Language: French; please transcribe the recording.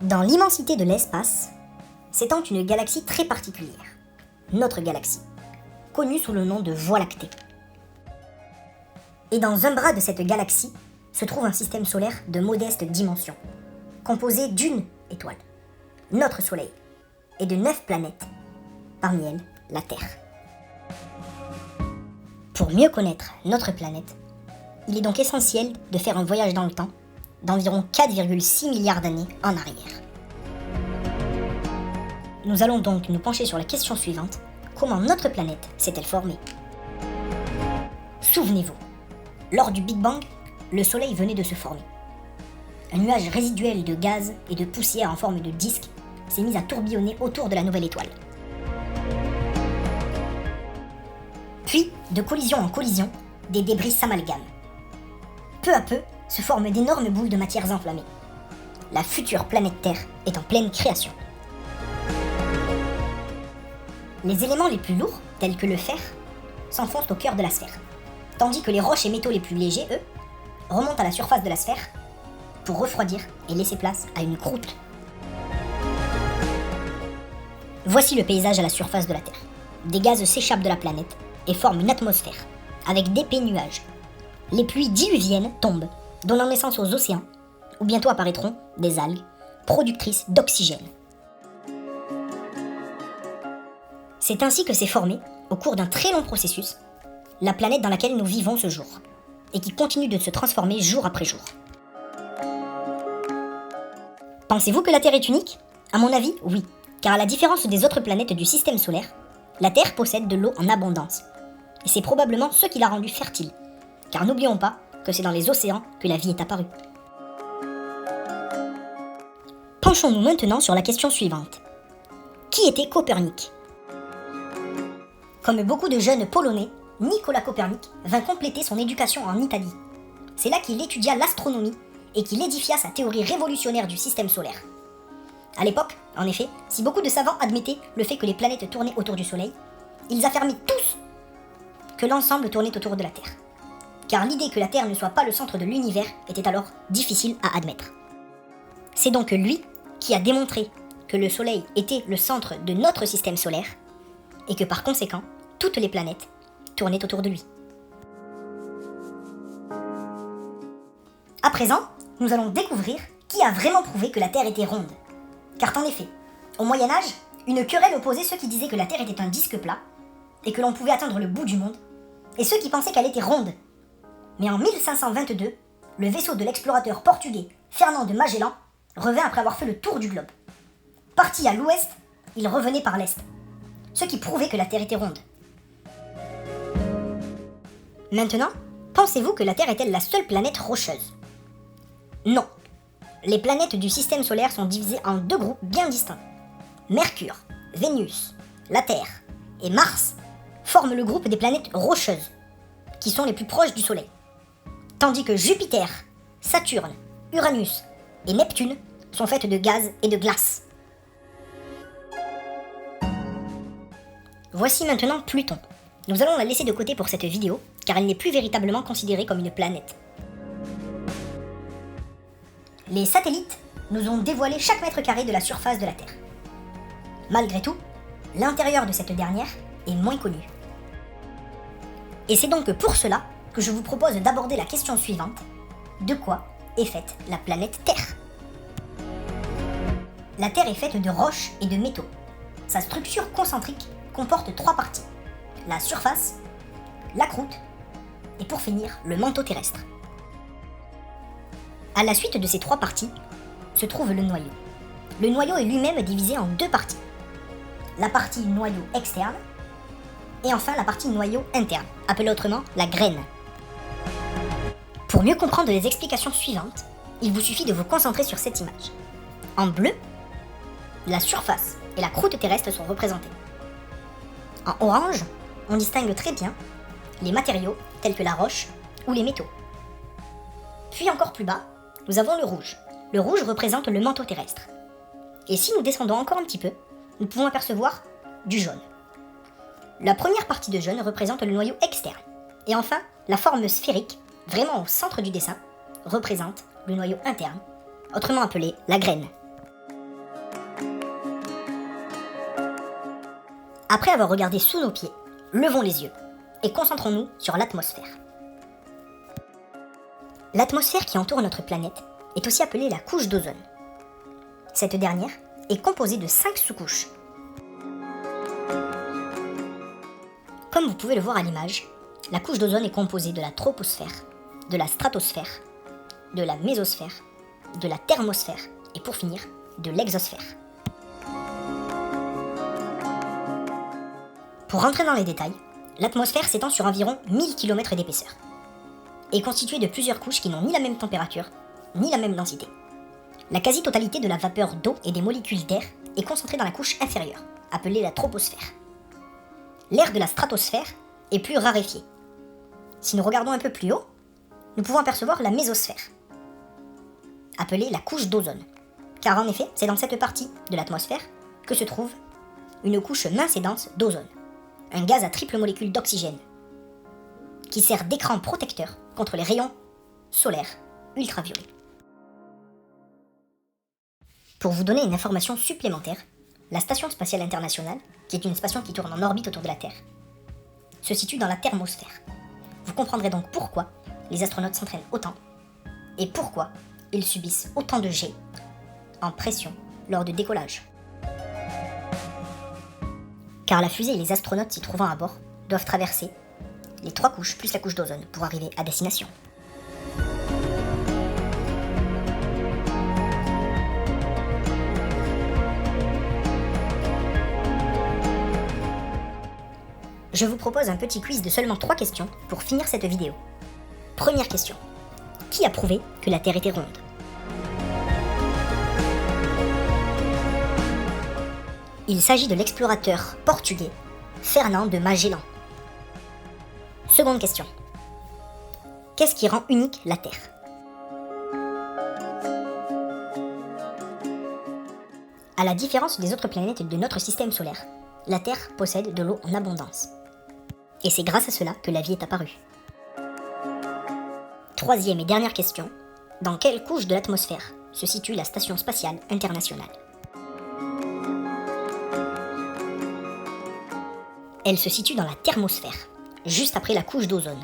Dans l'immensité de l'espace s'étend une galaxie très particulière, notre galaxie, connue sous le nom de Voie lactée. Et dans un bras de cette galaxie se trouve un système solaire de modeste dimension, composé d'une étoile, notre Soleil, et de 9 planètes, parmi elles la Terre. Pour mieux connaître notre planète, il est donc essentiel de faire un voyage dans le temps d'environ 4,6 milliards d'années en arrière. Nous allons donc nous pencher sur la question suivante: comment notre planète s'est-elle formée? Souvenez-vous, lors du Big Bang, le Soleil venait de se former. Un nuage résiduel de gaz et de poussière en forme de disque s'est mis à tourbillonner autour de la nouvelle étoile. Puis, de collision en collision, des débris s'amalgament. Peu à peu, se forment d'énormes boules de matières enflammées. La future planète Terre est en pleine création. Les éléments les plus lourds, tels que le fer, s'enfoncent au cœur de la sphère, tandis que les roches et métaux les plus légers, eux, remontent à la surface de la sphère pour refroidir et laisser place à une croûte. Voici le paysage à la surface de la Terre. Des gaz s'échappent de la planète et forment une atmosphère, avec d'épais nuages. Les pluies diluviennes tombent, donnant naissance aux océans, où bientôt apparaîtront des algues, productrices d'oxygène. C'est ainsi que s'est formée, au cours d'un très long processus, la planète dans laquelle nous vivons ce jour, et qui continue de se transformer jour après jour. Pensez-vous que la Terre est unique? À mon avis, oui, car à la différence des autres planètes du système solaire, la Terre possède de l'eau en abondance, et c'est probablement ce qui l'a rendue fertile, car n'oublions pas que c'est dans les océans que la vie est apparue. Penchons-nous maintenant sur la question suivante. Qui était Copernic? Comme beaucoup de jeunes Polonais, Nicolas Copernic vint compléter son éducation en Italie. C'est là qu'il étudia l'astronomie et qu'il édifia sa théorie révolutionnaire du système solaire. À l'époque, en effet, si beaucoup de savants admettaient le fait que les planètes tournaient autour du Soleil, ils affirmaient tous que l'ensemble tournait autour de la Terre. Car l'idée que la Terre ne soit pas le centre de l'univers était alors difficile à admettre. C'est donc lui qui a démontré que le Soleil était le centre de notre système solaire et que par conséquent, toutes les planètes tournaient autour de lui. À présent, nous allons découvrir qui a vraiment prouvé que la Terre était ronde. Car en effet, au Moyen-Âge, une querelle opposait ceux qui disaient que la Terre était un disque plat et que l'on pouvait atteindre le bout du monde, et ceux qui pensaient qu'elle était ronde. Mais en 1522, le vaisseau de l'explorateur portugais Fernand de Magellan revint après avoir fait le tour du globe. Parti à l'ouest, il revenait par l'est, ce qui prouvait que la Terre était ronde. Maintenant, pensez-vous que la Terre est-elle la seule planète rocheuse? Non. Les planètes du système solaire sont divisées en deux groupes bien distincts. Mercure, Vénus, la Terre et Mars forment le groupe des planètes rocheuses, qui sont les plus proches du Soleil. Tandis que Jupiter, Saturne, Uranus et Neptune sont faites de gaz et de glace. Voici maintenant Pluton. Nous allons la laisser de côté pour cette vidéo, car elle n'est plus véritablement considérée comme une planète. Les satellites nous ont dévoilé chaque mètre carré de la surface de la Terre. Malgré tout, l'intérieur de cette dernière est moins connu. Et c'est donc pour cela que je vous propose d'aborder la question suivante: de quoi est faite la planète Terre? La Terre est faite de roches et de métaux. Sa structure concentrique comporte 3 parties: la surface, la croûte et pour finir le manteau terrestre. À la suite de ces 3 parties se trouve le noyau. Le noyau est lui-même divisé en 2 parties: la partie noyau externe et enfin la partie noyau interne, appelée autrement la graine. Pour mieux comprendre les explications suivantes, il vous suffit de vous concentrer sur cette image. En bleu, la surface et la croûte terrestre sont représentées. En orange, on distingue très bien les matériaux tels que la roche ou les métaux. Puis encore plus bas, nous avons le rouge. Le rouge représente le manteau terrestre. Et si nous descendons encore un petit peu, nous pouvons apercevoir du jaune. La première partie de jaune représente le noyau externe. Et enfin, la forme sphérique, vraiment au centre du dessin, représente le noyau interne, autrement appelé la graine. Après avoir regardé sous nos pieds, levons les yeux et concentrons-nous sur l'atmosphère. L'atmosphère qui entoure notre planète est aussi appelée la couche d'ozone. Cette dernière est composée de 5 sous-couches. Comme vous pouvez le voir à l'image, la couche d'ozone est composée de la troposphère, de la stratosphère, de la mésosphère, de la thermosphère et pour finir, de l'exosphère. Pour rentrer dans les détails, l'atmosphère s'étend sur environ 1000 km d'épaisseur et est constituée de plusieurs couches qui n'ont ni la même température, ni la même densité. La quasi-totalité de la vapeur d'eau et des molécules d'air est concentrée dans la couche inférieure, appelée la troposphère. L'air de la stratosphère est plus raréfié. Si nous regardons un peu plus haut, nous pouvons apercevoir la mésosphère, appelée la couche d'ozone, car en effet, c'est dans cette partie de l'atmosphère que se trouve une couche mince et dense d'ozone, un gaz à triple molécule d'oxygène, qui sert d'écran protecteur contre les rayons solaires ultraviolets. Pour vous donner une information supplémentaire, la Station spatiale internationale, qui est une station qui tourne en orbite autour de la Terre, se situe dans la thermosphère. Vous comprendrez donc pourquoi les astronautes s'entraînent autant et pourquoi ils subissent autant de jets en pression lors de décollage. Car la fusée et les astronautes s'y trouvant à bord doivent traverser les 3 couches plus la couche d'ozone pour arriver à destination. Je vous propose un petit quiz de seulement 3 questions pour finir cette vidéo. Première question. Qui a prouvé que la Terre était ronde ? Il s'agit de l'explorateur portugais Fernand de Magellan. Seconde question. Qu'est-ce qui rend unique la Terre ? À la différence des autres planètes de notre système solaire, la Terre possède de l'eau en abondance. Et c'est grâce à cela que la vie est apparue. Troisième et dernière question. Dans quelle couche de l'atmosphère se situe la Station spatiale internationale ? Elle se situe dans la thermosphère, juste après la couche d'ozone.